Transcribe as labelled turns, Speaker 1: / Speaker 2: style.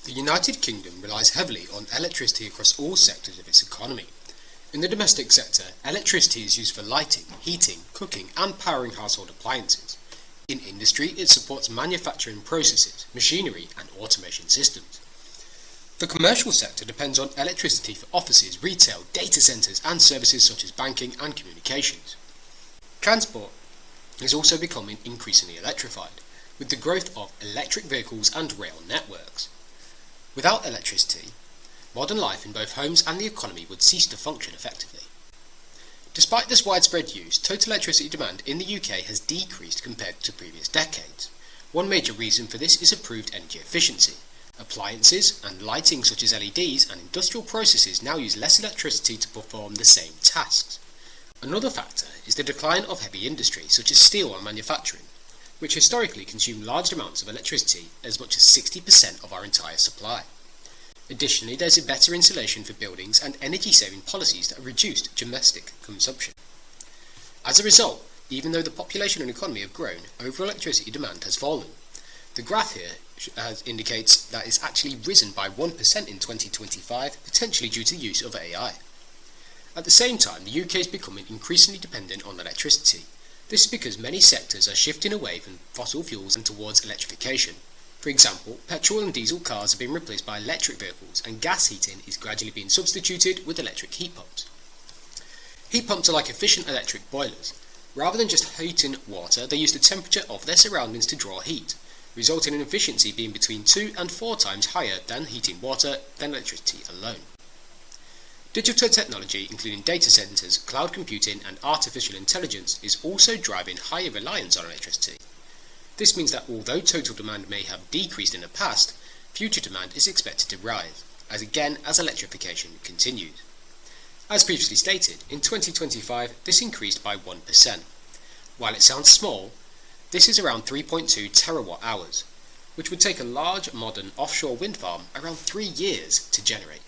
Speaker 1: The United Kingdom relies heavily on electricity across all sectors of its economy. In the domestic sector, electricity is used for lighting, heating, cooking and powering household appliances. In industry, it supports manufacturing processes, machinery and automation systems. The commercial sector depends on electricity for offices, retail, data centres and services such as banking and communications. Transport is also becoming increasingly electrified, with the growth of electric vehicles and rail networks. Without electricity, modern life in both homes and the economy would cease to function effectively. Despite this widespread use, total electricity demand in the UK has decreased compared to previous decades. One major reason for this is improved energy efficiency. Appliances and lighting such as LEDs and industrial processes now use less electricity to perform the same tasks. Another factor is the decline of heavy industry such as steel and manufacturing, which historically consume large amounts of electricity, as much as 60% of our entire supply. Additionally, there is a better insulation for buildings and energy-saving policies that have reduced domestic consumption. As a result, even though the population and economy have grown, overall electricity demand has fallen. The graph here indicates that it's actually risen by 1% in 2025, potentially due to the use of AI. At the same time, the UK is becoming increasingly dependent on electricity. This is because many sectors are shifting away from fossil fuels and towards electrification. For example, petrol and diesel cars are being replaced by electric vehicles, and gas heating is gradually being substituted with electric heat pumps. Heat pumps are like efficient electric boilers. Rather than just heating water, they use the temperature of their surroundings to draw heat, resulting in efficiency being between 2 and 4 times higher than heating water than electricity alone. Digital technology, including data centres, cloud computing and artificial intelligence, is also driving higher reliance on electricity. This means that although total demand may have decreased in the past, future demand is expected to rise, as electrification continues. As previously stated, in 2025 this increased by 1%. While it sounds small, this is around 3.2 terawatt hours, which would take a large modern offshore wind farm around 3 years to generate.